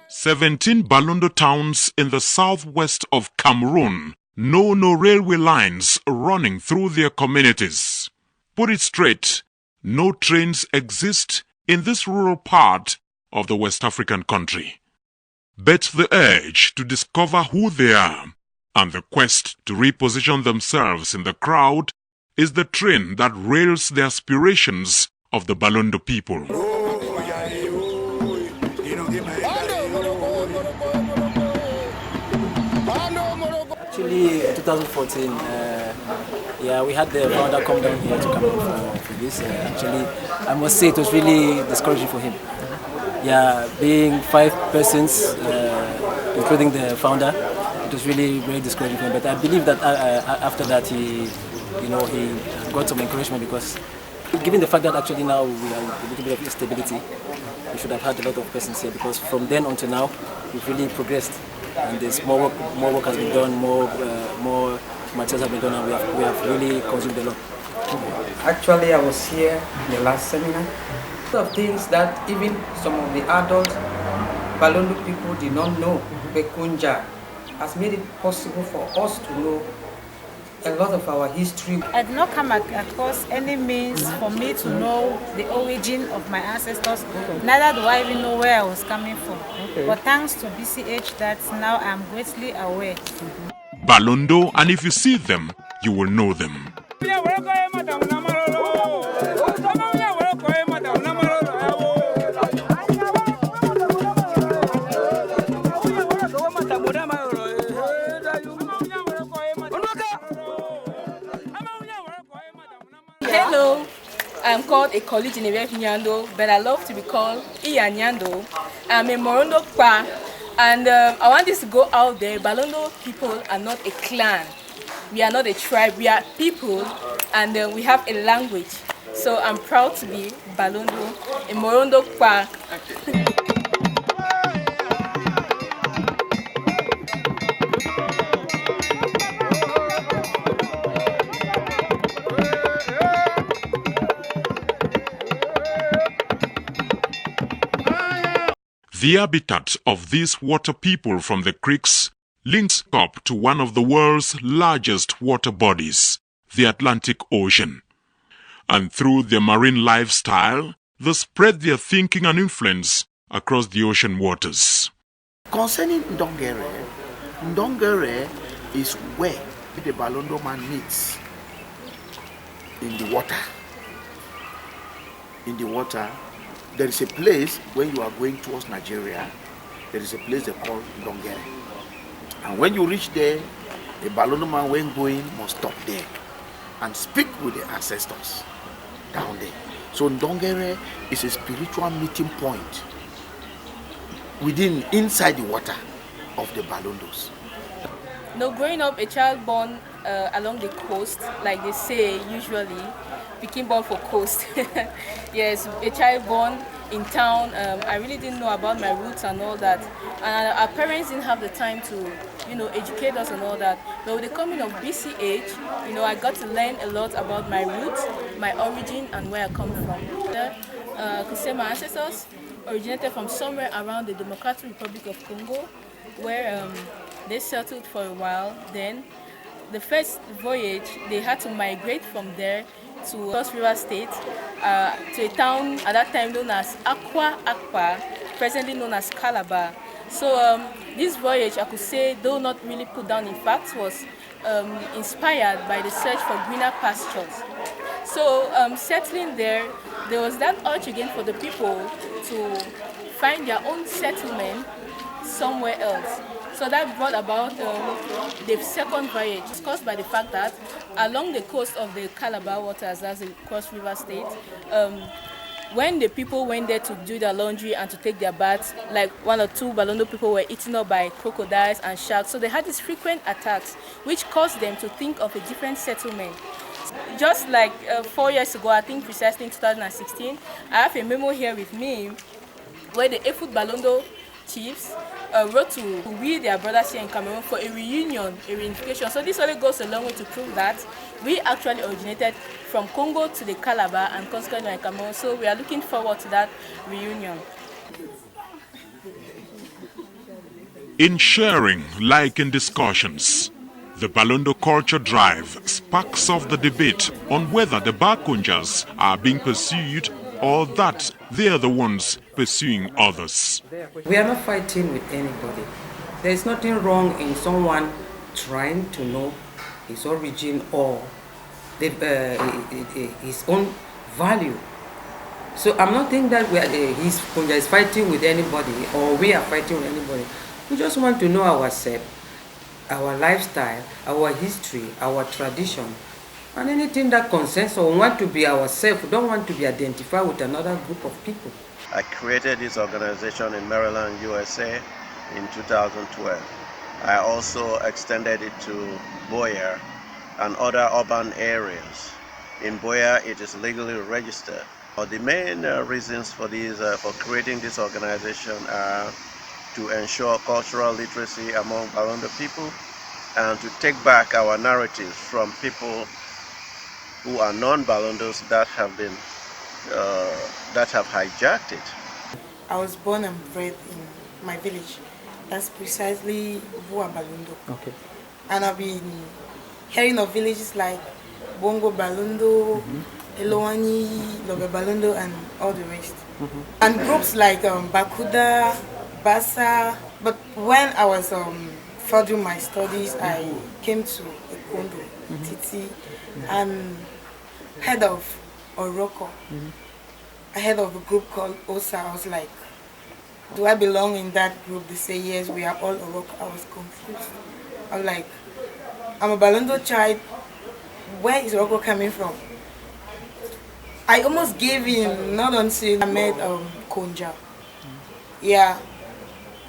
17 Balondo towns in the southwest of Cameroon know no railway lines running through their communities. Put it straight, no trains exist in this rural part of the West African country. Bet the urge to discover who they are and the quest to reposition themselves in the crowd is the train that rails the aspirations of the Balondo people. Actually, 2014, we had the founder come down here to come for this. Actually, I must say it was really discouraging for him. Yeah, being 5 persons, including the founder, it was really very discouraging for him. But I believe that after that, he got some encouragement because, given the fact that actually now we are a little bit of instability, we should have had a lot of persons here because from then until now, we've really progressed. And there's more work has been done, more materials have been done, and we have really consumed a lot. Actually, I was here in the last seminar. A lot of things that even some of the adult Balondo people did not know, Bekunja, has made it possible for us to know a lot of our history. I did not come across any means for me to know the origin of my ancestors. Neither do I even know where I was coming from. But thanks to BCH, that now I am greatly aware. Balondo, and if you see them, you will know them. Hello, I'm called a college in Nyando, but I love to be called Iya Nyando. I'm a Morondo Pa, and I want this to go out there. Balondo people are not a clan. We are not a tribe. We are people, and we have a language. So I'm proud to be Balondo, a Morondo Pa. The habitat of these water people from the creeks links up to one of the world's largest water bodies, the Atlantic Ocean. And through their marine lifestyle, they spread their thinking and influence across the ocean waters. Concerning Ndongere is where the Balondo man meets in the water. In the water, there is a place when you are going towards Nigeria, there is a place they call Ndongere. And when you reach there, a Balondo man when going must stop there and speak with the ancestors down there. So Ndongere is a spiritual meeting point inside the water of the Balondos. No, growing up, a child born along the coast, like they say usually, became born for coast. Yes, a child born in town. I really didn't know about my roots and all that. And our parents didn't have the time to, educate us and all that. But with the coming of BCH, I got to learn a lot about my roots, my origin, and where I come from. I could say my ancestors originated from somewhere around the Democratic Republic of Congo, where they settled for a while. Then the first voyage, they had to migrate from there to Cross River State, to a town at that time known as Akwa, presently known as Calabar. So this voyage, I could say, though not really put down in facts, was inspired by the search for greener pastures. So settling there was that urge again for the people to find their own settlement somewhere else. So that brought about the second voyage. It's caused by the fact that along the coast of the Calabar waters, that's the Cross River State, when the people went there to do their laundry and to take their baths, like 1 or 2 Balondo people were eaten up by crocodiles and sharks. So they had these frequent attacks, which caused them to think of a different settlement. Just like 4 years ago, I think precisely in 2016, I have a memo here with me where the Efut Balondo chiefs wrote to we, their brothers here in Cameroon, for a reunion, a reunification. So this only goes a long way to prove that we actually originated from Congo to the Calabar and consequently in Cameroon. So we are looking forward to that reunion. In sharing, like in discussions, the Balondo Culture Drive sparks off the debate on whether the Bakunjas are being pursued or that they are the ones pursuing others. We are not fighting with anybody. There is nothing wrong in someone trying to know his origin or his own value. So I'm not thinking that his Kunja is fighting with anybody or we are fighting with anybody. We just want to know ourselves, our lifestyle, our history, our tradition, and anything that concerns us. We want to be ourselves. We don't want to be identified with another group of people. I created this organization in Maryland, USA in 2012. I also extended it to Boyer and other urban areas. In Boyer, it is legally registered. The main reasons for creating this organization are to ensure cultural literacy among Balondo people and to take back our narratives from people who are non-Balondos that have hijacked it. I was born and bred in my village. That's precisely Bua Balondo. Okay. And I've been hearing of villages like Bongo Balondo, Eloani, Lobe Balondo, and all the rest. And groups like Bakuda, Basa. But when I was furthering my studies, I came to Ekondo, Titi, and heard of Oroko. I heard of a group called Osa. I was like, do I belong in that group? They say yes, we are all Oroko. I was confused. I was like, I'm a Balondo child. Where is Oroko coming from? I almost gave in, not until I met Konja. Yeah,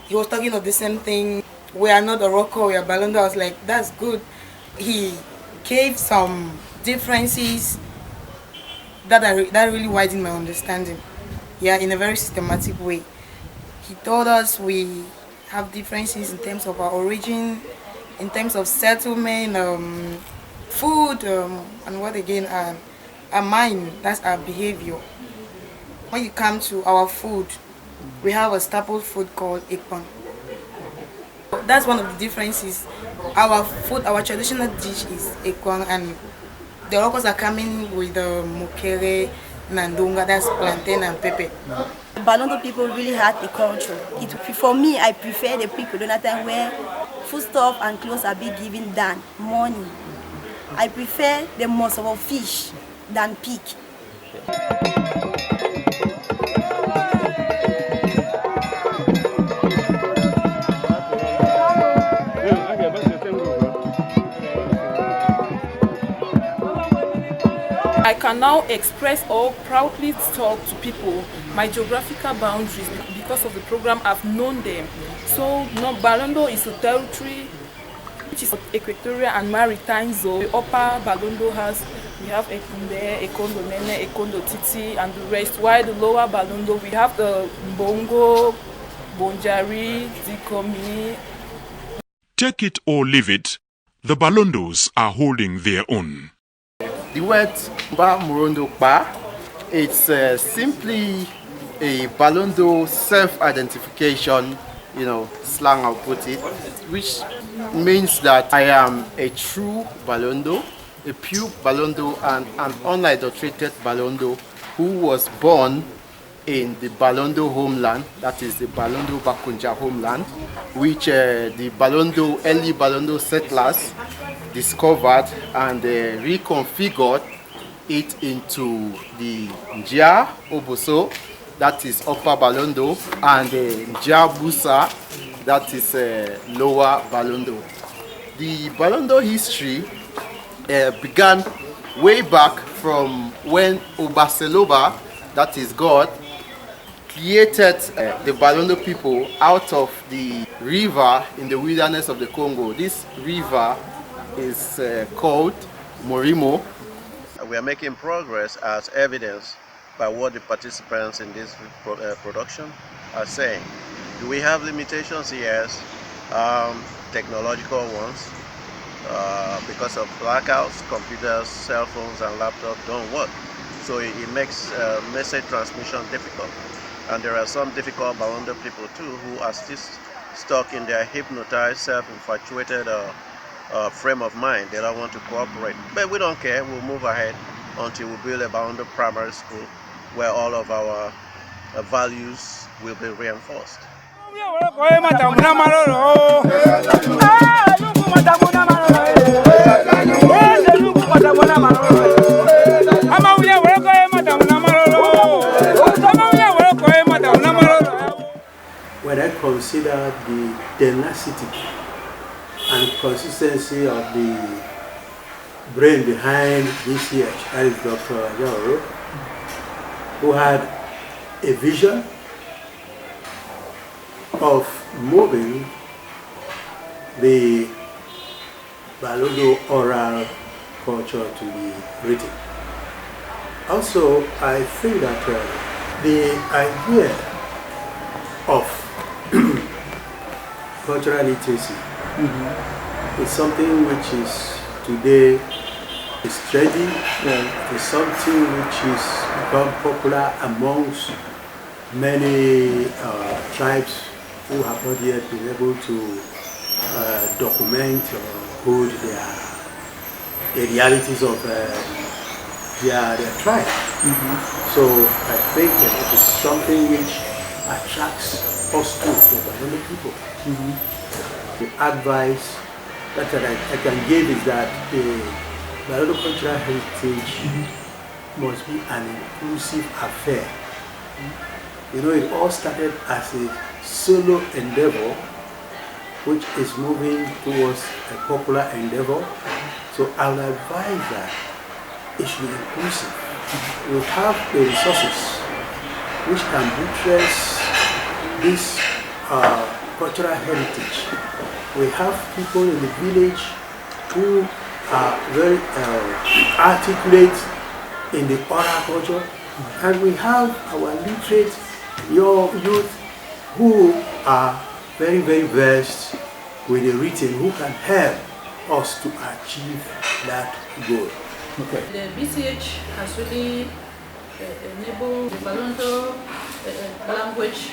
he was talking of the same thing. We are not Oroko, we are Balondo. I was like, that's good. He gave some differences that really widened my understanding. Yeah, in a very systematic way. He told us we have differences in terms of our origin, in terms of settlement, food, and what again, our mind, that's our behavior. When you come to our food, we have a staple food called ekpan. That's one of the differences. Our food, our traditional dish is ekpan, and the locals are coming with mokere, nandunga, that's plantain and pepper. Balondo people really had a culture. For me, I prefer the people during that time where foodstuff and clothes are being given than money. I prefer the most of fish than pig. I can now express or proudly talk to people my geographical boundaries because of the program. I've known them. So Balondo is a territory which is equatorial and maritime zone. The upper Balondo we have Ekunde, Ekondo Nene, Ekondo Titi and the rest, while the lower Balondo we have the Bongo, Bonjari, Dikomi. Take it or leave it, the Balondos are holding their own. The word Ba Murondo Ba, it's simply a Balondo self-identification, slang I'll put it, which means that I am a true Balondo, a pure Balondo and an unadulterated Balondo who was born in the Balondo homeland, that is the Balondo Bakunja homeland, which the early Balondo settlers discovered and reconfigured it into the Njia Oboso, that is Upper Balondo, and the Njia Busa, that is Lower Balondo. The Balondo history began way back from when Obaseloba, that is God, created the Balondo people out of the river in the wilderness of the Congo. This river is called Morimo. We are making progress as evidenced by what the participants in this production are saying. Do we have limitations? Yes, technological ones. Because of blackouts, computers, cell phones, and laptops don't work. So it makes message transmission difficult. And there are some difficult Balondo people too who are still stuck in their hypnotized, self-infatuated frame of mind. They don't want to cooperate. But we don't care. We'll move ahead until we build a Balondo primary school where all of our values will be reinforced. When I consider the tenacity and consistency of the brain behind BCH, that is Dr. Ajaro, who had a vision of moving the Balondo oral culture to be written. Also, I think that the idea of cultural literacy is something which is today is trendy. It's something which is become popular amongst many tribes who have not yet been able to document or hold the realities of their tribe. So I think that it is something which attracts us to the Balondo people. The advice that I can give is that the Balondo cultural heritage must be an inclusive affair. You know, it all started as a solo endeavor, which is moving towards a popular endeavor. So I would advise that it should be inclusive. We have the resources which can buttress this cultural heritage. We have people in the village who are very articulate in the oral culture, and we have our literate youth who are very, very versed with the written, who can help us to achieve that goal. Okay. The BCH has really enabled the Balondo language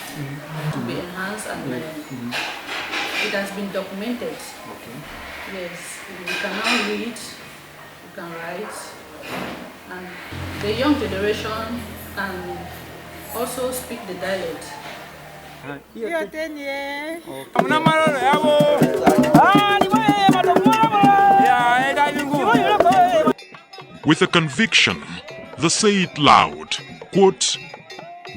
to be enhanced, and it has been documented. Yes, we can now read, we can write, and the young generation can also speak the dialect. With a conviction, they say it loud, quote,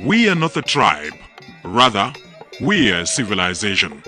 "We are not a tribe, rather, we are a civilization."